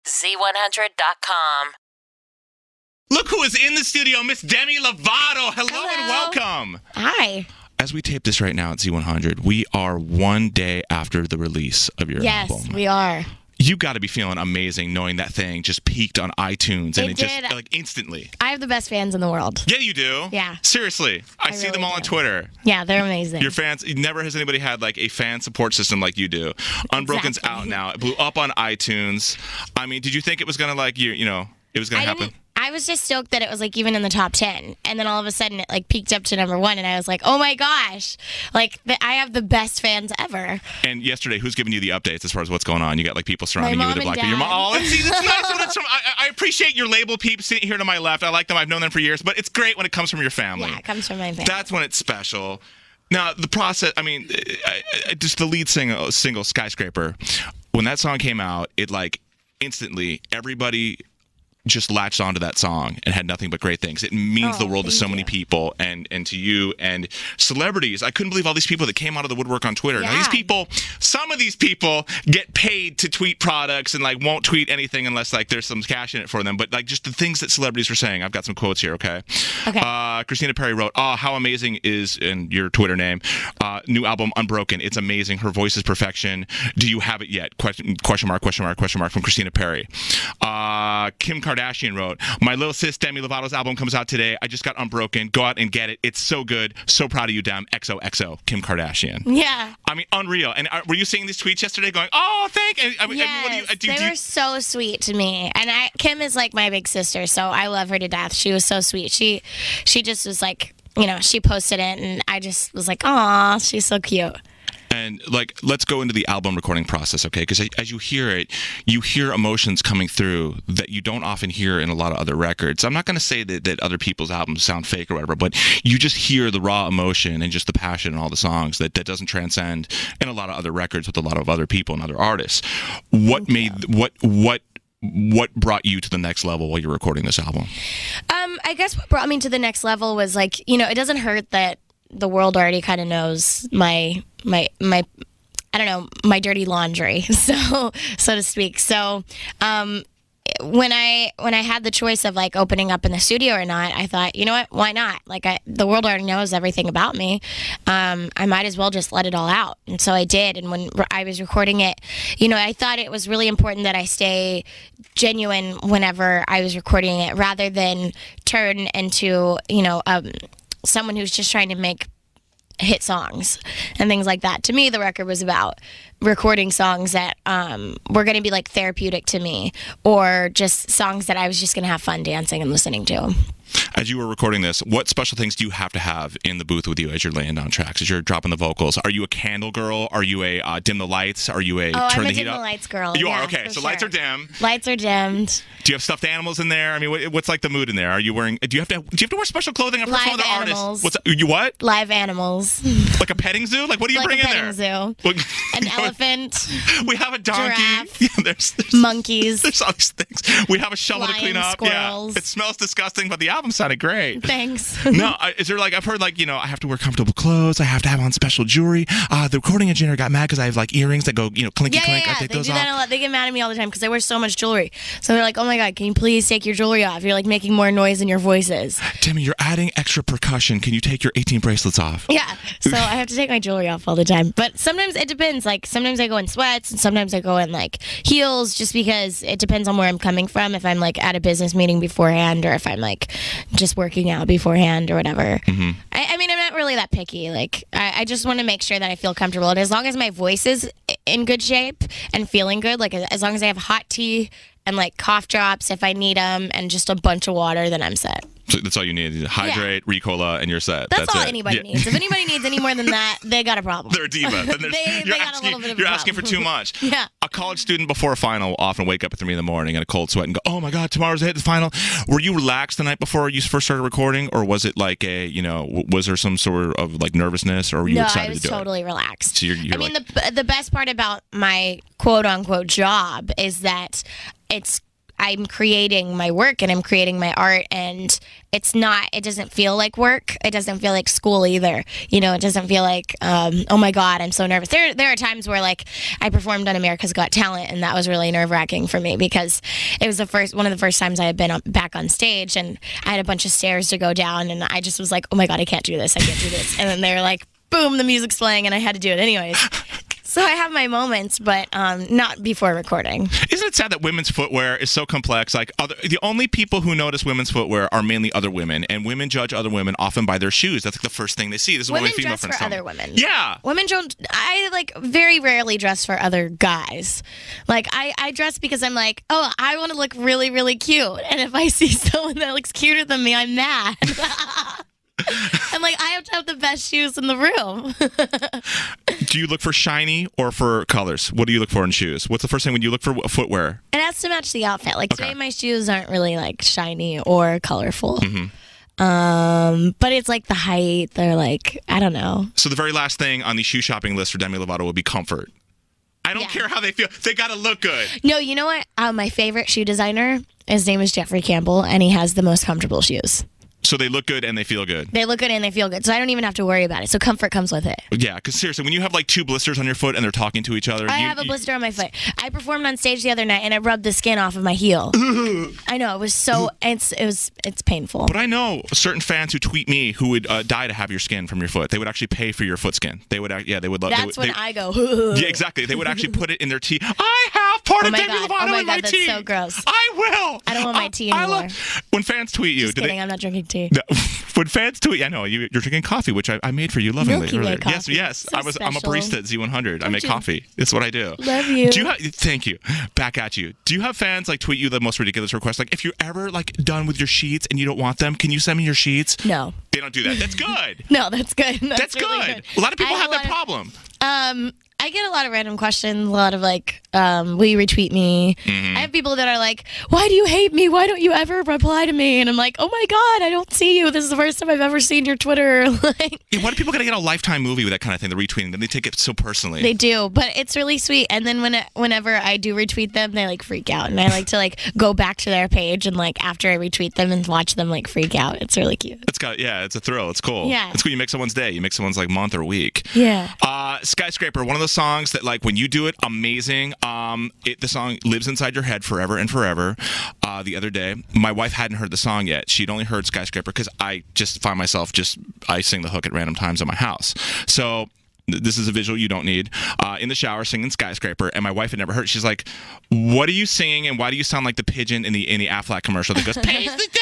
Z100.com. Look who is in the studio, Miss Demi Lovato. Hello and welcome. Hi. As we tape this right now at Z100, we are one day after the release of your album. Yes, we are. You got to be feeling amazing knowing that thing just peaked on iTunes and it just like instantly. I have the best fans in the world. Yeah, you do. Yeah. Seriously. I see them all on Twitter. Yeah, they're amazing. Your fans, never has anybody had like a fan support system like you do. Unbroken's out now. It blew up on iTunes. I mean, did you think it was going to like, you know, it was going to happen? I was just stoked that it was like even in the top 10, and then all of a sudden it like peaked up to #1, and I was like, oh my gosh, like I have the best fans ever. And yesterday, who's giving you the updates as far as what's going on? You got like people surrounding you with the black. Your mom. Oh, see, that's nice when it's from. I appreciate your label peeps sitting here to my left. I like them. I've known them for years, but it's great when it comes from your family. Yeah, it comes from my family. That's when it's special. Now the process. I mean, just the lead single "Skyscraper." When that song came out, it like instantly everybody just latched onto that song and had nothing but great things. It means the world to so many people and to you and celebrities. I couldn't believe all these people that came out of the woodwork on Twitter. Yeah. Now these people, some of these people get paid to tweet products and like won't tweet anything unless like there's some cash in it for them. But like just the things that celebrities were saying. I've got some quotes here, okay? Okay. Christina Perri wrote, "Oh, how amazing is," in your Twitter name, "new album Unbroken. It's amazing. Her voice is perfection. Do you have it yet?" Question mark from Christina Perri. Kim Kardashian wrote, "My little sis Demi Lovato's album comes out today. I just got Unbroken. Go out and get it. It's so good. So proud of you, Dem. XOXO." Kim Kardashian. Yeah. I mean, unreal. And were you seeing these tweets yesterday going, "Oh, thank you"? Yes, they were so sweet to me. And Kim is like my big sister, so I love her to death. She was so sweet. She just was like, you know, she posted it, and I just was like, "Aw, she's so cute." And like, let's go into the album recording process, okay? Because as you hear it, you hear emotions coming through that you don't often hear in a lot of other records. I'm not going to say that other people's albums sound fake or whatever, but you just hear the raw emotion and just the passion in all the songs that doesn't transcend in a lot of other records with a lot of other people and other artists. What brought you to the next level while you're recording this album? I guess what brought me to the next level was like, you know, it doesn't hurt that the world already kind of knows my I don't know, my dirty laundry, so to speak. So when I had the choice of like opening up in the studio or not, I thought, you know what, why not? Like the world already knows everything about me. I might as well just let it all out. And so I did. And when I was recording it, you know, I thought it was really important that I stay genuine whenever I was recording it, rather than turn into, you know, someone who's just trying to make hit songs and things like that. To me, the record was about recording songs that were going to be like therapeutic to me, or just songs that I was just going to have fun dancing and listening to. As you were recording this, what special things do you have to have in the booth with you as you're laying down tracks, as you're dropping the vocals? Are you a candle girl? Are you a dim the lights? Are you a turn the heat up? I'm a dim the lights girl. You are? Okay, so sure. Lights are dim. Lights are dimmed. Do you have stuffed animals in there? I mean, what's like the mood in there? Are you wearing? Do you have to wear special clothing? I've heard from other animals. Artists. You what? Live animals. Like a petting zoo? Like what do you bring in there? Like a petting zoo. An elephant. We have a donkey. Giraffe. Yeah, there's monkeys. There's all these things. We have a shovel to clean up. Squirrels. Yeah, it smells disgusting, but the album sounded great. Thanks. No, is there like, I've heard like, you know, I have to wear comfortable clothes. I have to have on special jewelry. The recording engineer got mad because I have like earrings that go, you know, clinky clink. I take those off. They do that a lot. They get mad at me all the time because I wear so much jewelry. So they're like, oh my God, can you please take your jewelry off? You're like making more noise than your voices. Demi, you're adding extra percussion. Can you take your 18 bracelets off? Yeah. So I have to take my jewelry off all the time. But sometimes it depends. Like sometimes I go in sweats and sometimes I go in like heels, just because it depends on where I'm coming from. If I'm like at a business meeting beforehand, or if I'm like just working out beforehand or whatever. Mm-hmm. I mean, I'm not really that picky. Like I just want to make sure that I feel comfortable. And as long as my voice is in good shape and feeling good, like as long as I have hot tea and like cough drops if I need them and just a bunch of water, then I'm set. So that's all you need. Hydrate, Ricola, and you're set. That's all anybody needs. If anybody needs any more than that, they got a problem. They're a diva. You're asking for too much. Yeah. A college student before a final will often wake up at 3 in the morning in a cold sweat and go, oh my God, tomorrow's the final. Were you relaxed the night before you first started recording? Or was it like a, you know, was there some sort of like nervousness, or were you excited to do it? No, I was totally relaxed. So I mean, the best part about my quote unquote job is that it's I'm creating my work and I'm creating my art, and it doesn't feel like work. It doesn't feel like school either. You know, it doesn't feel like, oh my God, I'm so nervous. There are times where like I performed on America's Got Talent, and that was really nerve-wracking for me because it was one of the first times I had been back on stage, and I had a bunch of stairs to go down, and I just was like, oh my God, I can't do this. And then they were like, boom, the music's playing, and I had to do it anyways. So I have my moments, but not before recording. Isn't it sad that women's footwear is so complex? Like the only people who notice women's footwear are mainly other women, and women judge other women often by their shoes. That's like the first thing they see. This is women what my female dress friends for tell me. other women. Yeah, women don't. I like very rarely dress for other guys. Like I dress because I'm like, oh, I want to look really, really cute, and if I see someone that looks cuter than me, I'm mad. I'm like, I have to have the best shoes in the room. Do you look for shiny or for colors? What do you look for in shoes? What's the first thing when you look for footwear? It has to match the outfit. Like today, my shoes aren't really like shiny or colorful. But it's like the height. They're like, I don't know. So the very last thing on the shoe shopping list for Demi Lovato would be comfort. I don't care how they feel. They got to look good. No, you know what? My favorite shoe designer, his name is Jeffrey Campbell, and he has the most comfortable shoes. So they look good and they feel good. They look good and they feel good. So I don't even have to worry about it. So comfort comes with it. Yeah, because seriously, when you have like 2 blisters on your foot and they're talking to each other. I have a blister on my foot. I performed on stage the other night and I rubbed the skin off of my heel. I know, it was so, it's painful. But I know certain fans who tweet me who would die to have your skin from your foot. They would actually pay for your foot skin. They would, they would love. That's when I go. Yeah, exactly. They would actually put it in their tea. I have part of Demi Lovato in my tea. That's so gross. I will. I don't want my tea anymore. When fans tweet you, just kidding, I'm not drinking tea. No, when fans tweet, I know you're drinking coffee, which I made for you lovingly. Milkyway coffee. Yes. So I'm a barista at Z100. I make coffee. It's what I do. Love you. Thank you. Back at you. Do you have fans like tweet you the most ridiculous requests? Like if you're ever like done with your sheets and you don't want them, can you send me your sheets? No. They don't do that. That's good. No, that's good. That's really good. A lot of people have that problem. I get a lot of random questions, a lot of like, will you retweet me? I have people that are like, why do you hate me? Why don't you ever reply to me? And I'm like, oh my God, I don't see you. This is the first time I've ever seen your Twitter. Like, yeah, why do people gotta get a Lifetime movie with that kind of thing? The retweeting, then they take it so personally. They do, but it's really sweet. And then whenever I do retweet them, they like freak out, and I like to like go back to their page and like after I retweet them and watch them like freak out. It's really cute. It's a thrill. It's cool. Yeah, it's cool. You make someone's day. You make someone's like month or week. Yeah. Skyscraper, one of those songs that like when you do it, amazing. The song lives inside your head forever and forever. The other day, my wife hadn't heard the song yet. She'd only heard Skyscraper because I just find myself I sing the hook at random times in my house. So this is a visual you don't need. In the shower singing Skyscraper, and my wife had never heard it. She's like, what are you singing and why do you sound like the pigeon in the Aflac commercial that goes, pays the doctor?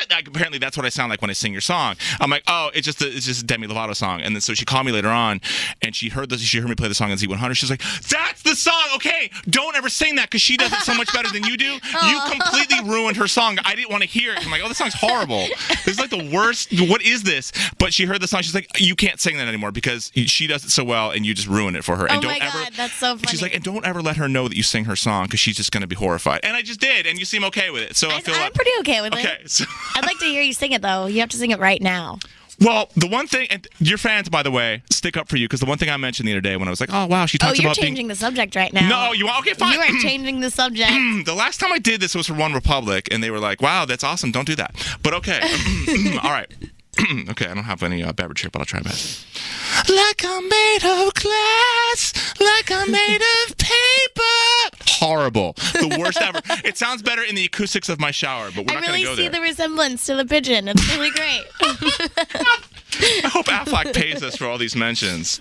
Like, apparently that's what I sound like when I sing your song. I'm like, oh, it's just a Demi Lovato song. And then so she called me later on and she heard me play the song on Z100. She's like, that's the song. Okay, don't ever sing that because she does it so much better than you do. You completely ruined her song. I didn't want to hear it. I'm like, oh, this song's horrible. This is like the worst. What is this? But she heard the song. She's like, you can't sing that anymore because she does it so well and you just ruin it for her. And oh my God, that's so funny. She's like, and don't ever let her know that you sing her song because she's just going to be horrified. And I just did, and you seem okay with it. So I feel I'm pretty okay with it. Okay, so I'd like to hear you sing it though. You have to sing it right now. Well, the one thing, and your fans, by the way, stick up for you because the one thing I mentioned the other day when I was like, oh wow, she talks about you're changing the subject right now. No, you want? Okay, fine. You are changing the subject. The last time I did this was for One Republic, and they were like, wow, that's awesome. Don't do that. But okay, all right. Okay, I don't have any beverage here, but I'll try my best. Like I'm made of glass, like I'm made of paper. Horrible. The worst ever. It sounds better in the acoustics of my shower, but we're not going to go there. I really see the resemblance to the pigeon. It's really great. I hope Aflac pays us for all these mentions.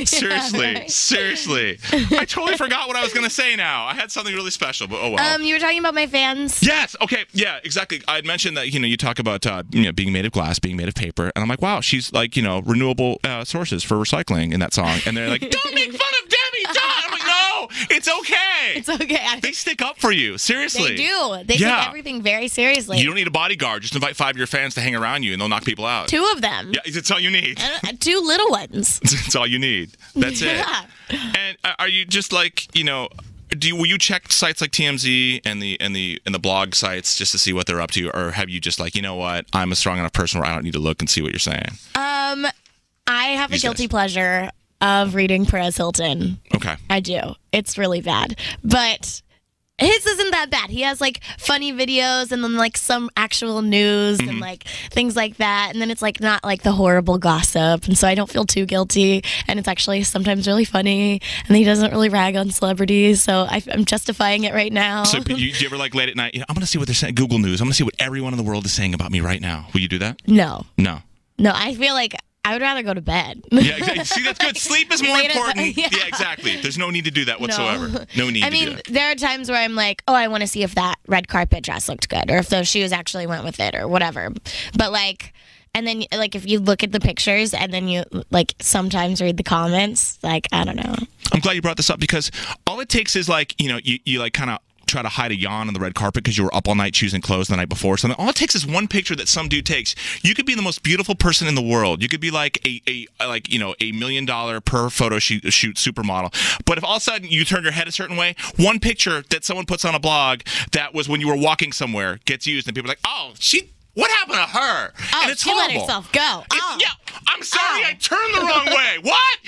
Seriously, right. Seriously. I totally forgot what I was going to say now. I had something really special, but oh well. You were talking about my fans? Yes. Okay. Yeah, exactly. I had mentioned that, you talk about, being made of glass, being made of paper. And I'm like, wow, she's like, renewable sources for recycling in that song. And they're like, don't make fun of Demi. Don't. I'm like, no, it's okay. It's okay. They stick up for you. Seriously. They do. They take everything very seriously. You don't need a bodyguard. Just invite 5 of your fans to hang around you and they'll knock people out. 2 of them. Yeah, that's all you need. 2 little ones. That's all you need. That's it. And are you just like, will you check sites like TMZ and the blog sites just to see what they're up to, or have you just like, you know what, I'm a strong enough person where I don't need to look and see what you're saying? I have a guilty pleasure of reading Perez Hilton. Okay. I do. It's really bad, but His isn't that bad. He has like funny videos and then like some actual news and like things like that. And then it's like not like the horrible gossip. And so I don't feel too guilty. And it's actually sometimes really funny. And he doesn't really rag on celebrities. So I'm justifying it right now. So do you ever like late at night, I'm going to see what they're saying, Google News. I'm going to see what everyone in the world is saying about me right now. Will you do that? No. No. No, I feel like I would rather go to bed. Yeah, exactly. See, that's good. Sleep is more important. Yeah. Exactly. There's no need to do that whatsoever. No need to do that. There are times where I'm like, oh, I want to see if that red carpet dress looked good or if those shoes actually went with it or whatever. But like, and then like if you look at the pictures and then you like sometimes read the comments, like, I don't know. I'm glad you brought this up because all it takes is like, you like kind of try to hide a yawn on the red carpet because you were up all night choosing clothes the night before or something. All it takes is one picture that some dude takes. You could be the most beautiful person in the world. You could be like a $1 million per photo shoot supermodel. But if all of a sudden you turn your head a certain way, one picture that someone puts on a blog that was when you were walking somewhere gets used and people are like, oh, what happened to her? Oh, and it's she horrible. let herself go. Oh. Yeah, I'm sorry, I turned the wrong way. What?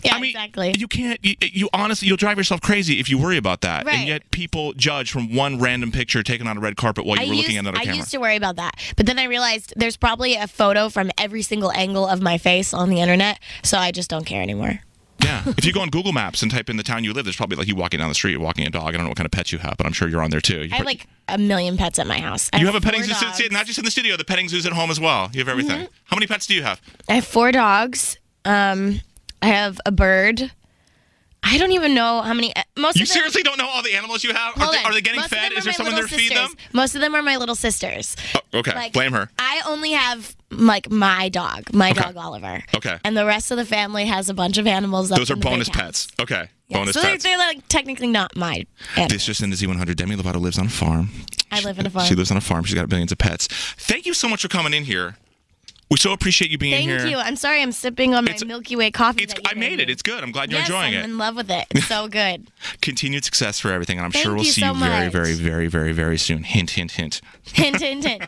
Yeah, I mean, exactly. You can't. You honestly, you'll drive yourself crazy if you worry about that. Right. And yet, people judge from one random picture taken on a red carpet while you were looking at another camera. I used to worry about that, but then I realized there's probably a photo from every single angle of my face on the internet, so I just don't care anymore. Yeah. If you go on Google Maps and type in the town you live, there's probably like you walking down the street, walking a dog. I don't know what kind of pets you have, but I'm sure you're on there too. I have like a million pets at my house. You have a petting zoo, not just in the studio, the petting zoo's at home as well. You have everything. How many pets do you have? I have 4 dogs. I have a bird. I don't even know how many. You seriously don't know all the animals you have? Are they getting fed? Is there someone there to feed them? Most of them are my little sisters. Oh, okay, like, blame her. I only have like my dog Oliver. Okay. And the rest of the family has a bunch of animals. Those are bonus pets. Okay. Yeah, bonus so pets. They're like technically not my animals. This just in the Z100. Demi Lovato lives on a farm. I live on a farm. She lives on a farm. She's got billions of pets. Thank you so much for coming in here. We so appreciate you being here. Thank you. I'm sorry I'm sipping on my Milky Way coffee. I made it. It's good. I'm glad you're enjoying it. I'm in love with it. It's so good. Continued success for everything, and I'm Thank sure we'll you see so you very, much. very, very, very, very soon. Hint, hint, hint. Hint, hint, hint.